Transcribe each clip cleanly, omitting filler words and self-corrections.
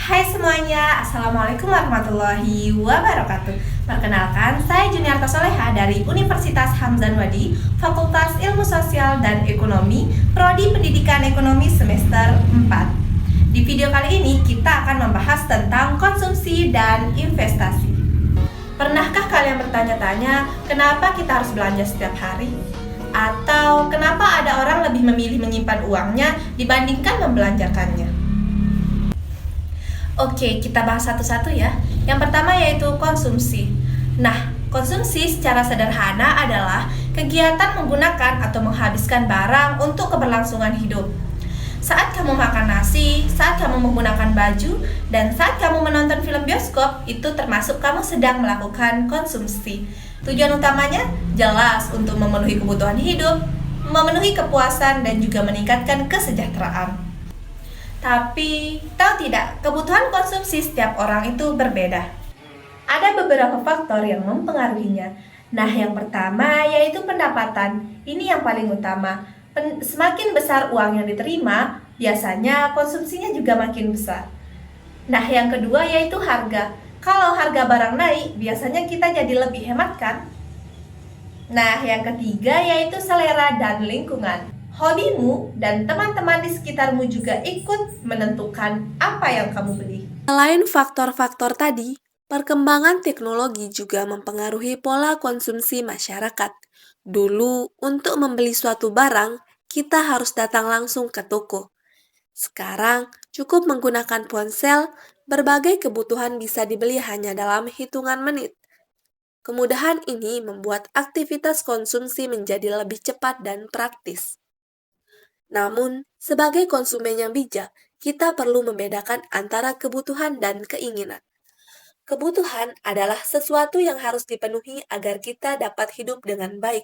Hai semuanya, Assalamualaikum warahmatullahi wabarakatuh. Perkenalkan, saya Juniarta Soleha dari Universitas Hamzan Wadi, Fakultas Ilmu Sosial dan Ekonomi, Prodi Pendidikan Ekonomi semester 4. Di video kali ini kita akan membahas tentang konsumsi dan investasi. Pernahkah kalian bertanya-tanya kenapa kita harus belanja setiap hari? Atau kenapa ada orang lebih memilih menyimpan uangnya dibandingkan membelanjakannya? Oke, kita bahas satu-satu ya. Yang pertama yaitu konsumsi. Nah, konsumsi secara sederhana adalah kegiatan menggunakan atau menghabiskan barang untuk keberlangsungan hidup. Saat kamu makan nasi, saat kamu menggunakan baju, dan saat kamu menonton film bioskop, itu termasuk kamu sedang melakukan konsumsi. Tujuan utamanya jelas untuk memenuhi kebutuhan hidup, memenuhi kepuasan, dan juga meningkatkan kesejahteraan. Tapi, tahu tidak, kebutuhan konsumsi setiap orang itu berbeda. Ada beberapa faktor yang mempengaruhinya. Nah, yang pertama yaitu pendapatan. Ini yang paling utama. Semakin besar uang yang diterima, biasanya konsumsinya juga makin besar. Nah, yang kedua yaitu harga. Kalau harga barang naik, biasanya kita jadi lebih hemat kan? Nah, yang ketiga yaitu selera dan lingkungan. Hobimu dan teman-teman di sekitarmu juga ikut menentukan apa yang kamu beli. Selain faktor-faktor tadi, perkembangan teknologi juga mempengaruhi pola konsumsi masyarakat. Dulu, untuk membeli suatu barang, kita harus datang langsung ke toko. Sekarang, cukup menggunakan ponsel, berbagai kebutuhan bisa dibeli hanya dalam hitungan menit. Kemudahan ini membuat aktivitas konsumsi menjadi lebih cepat dan praktis. Namun, sebagai konsumen yang bijak, kita perlu membedakan antara kebutuhan dan keinginan. Kebutuhan adalah sesuatu yang harus dipenuhi agar kita dapat hidup dengan baik.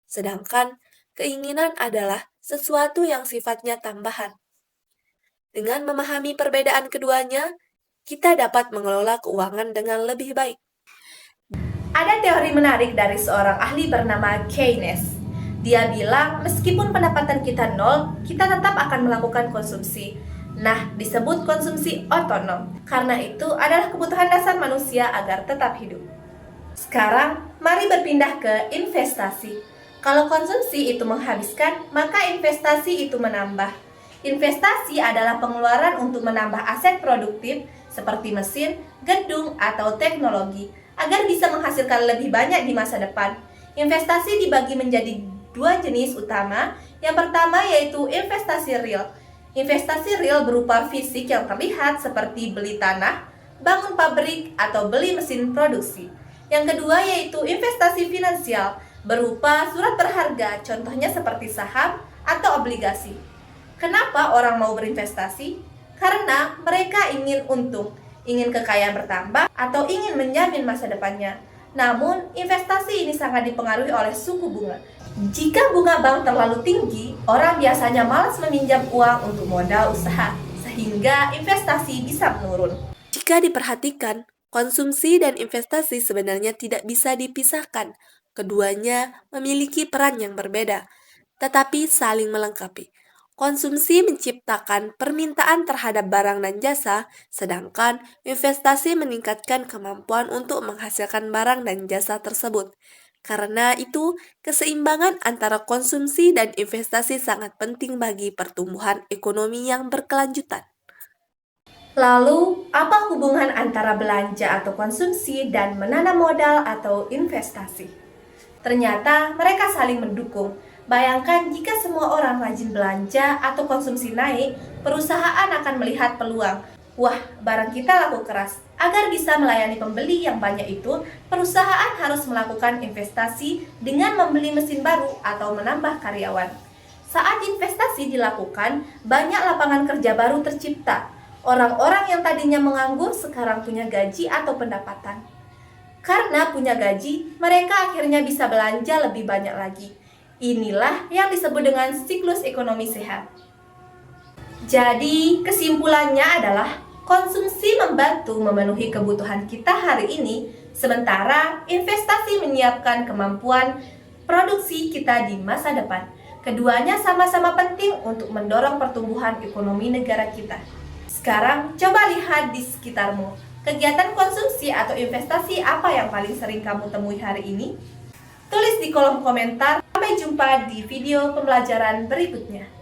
Sedangkan, keinginan adalah sesuatu yang sifatnya tambahan. Dengan memahami perbedaan keduanya, kita dapat mengelola keuangan dengan lebih baik. Ada teori menarik dari seorang ahli bernama Keynes. Dia bilang, meskipun pendapatan kita nol, kita tetap akan melakukan konsumsi. Nah, disebut konsumsi otonom, karena itu adalah kebutuhan dasar manusia agar tetap hidup. Sekarang, mari berpindah ke investasi. Kalau konsumsi itu menghabiskan, maka investasi itu menambah. Investasi adalah pengeluaran untuk menambah aset produktif seperti mesin, gedung, atau teknologi, agar bisa menghasilkan lebih banyak di masa depan. Investasi dibagi menjadi dua jenis utama. Yang pertama yaitu investasi real. Investasi real berupa fisik yang terlihat seperti beli tanah, bangun pabrik, atau beli mesin produksi. Yang kedua yaitu investasi finansial berupa surat berharga, contohnya seperti saham atau obligasi. Kenapa orang mau berinvestasi? Karena mereka ingin untung, ingin kekayaan bertambah, atau ingin menjamin masa depannya. Namun, investasi ini sangat dipengaruhi oleh suku bunga. Jika bunga bank terlalu tinggi, orang biasanya malas meminjam uang untuk modal usaha, sehingga investasi bisa menurun. Jika diperhatikan, konsumsi dan investasi sebenarnya tidak bisa dipisahkan. Keduanya memiliki peran yang berbeda, tetapi saling melengkapi. Konsumsi menciptakan permintaan terhadap barang dan jasa, sedangkan investasi meningkatkan kemampuan untuk menghasilkan barang dan jasa tersebut. Karena itu, keseimbangan antara konsumsi dan investasi sangat penting bagi pertumbuhan ekonomi yang berkelanjutan. Lalu, apa hubungan antara belanja atau konsumsi dan menanam modal atau investasi? Ternyata mereka saling mendukung. Bayangkan jika semua orang rajin belanja atau konsumsi naik, perusahaan akan melihat peluang. Wah, barang kita laku keras. Agar bisa melayani pembeli yang banyak itu, perusahaan harus melakukan investasi dengan membeli mesin baru atau menambah karyawan. Saat investasi dilakukan, banyak lapangan kerja baru tercipta. Orang-orang yang tadinya menganggur sekarang punya gaji atau pendapatan. Karena punya gaji, mereka akhirnya bisa belanja lebih banyak lagi. Inilah yang disebut dengan siklus ekonomi sehat. Jadi, kesimpulannya adalah konsumsi membantu memenuhi kebutuhan kita hari ini, sementara investasi menyiapkan kemampuan produksi kita di masa depan. Keduanya sama-sama penting untuk mendorong pertumbuhan ekonomi negara kita. Sekarang coba lihat di sekitarmu. Kegiatan konsumsi atau investasi apa yang paling sering kamu temui hari ini? Tulis di kolom komentar. Sampai jumpa di video pembelajaran berikutnya.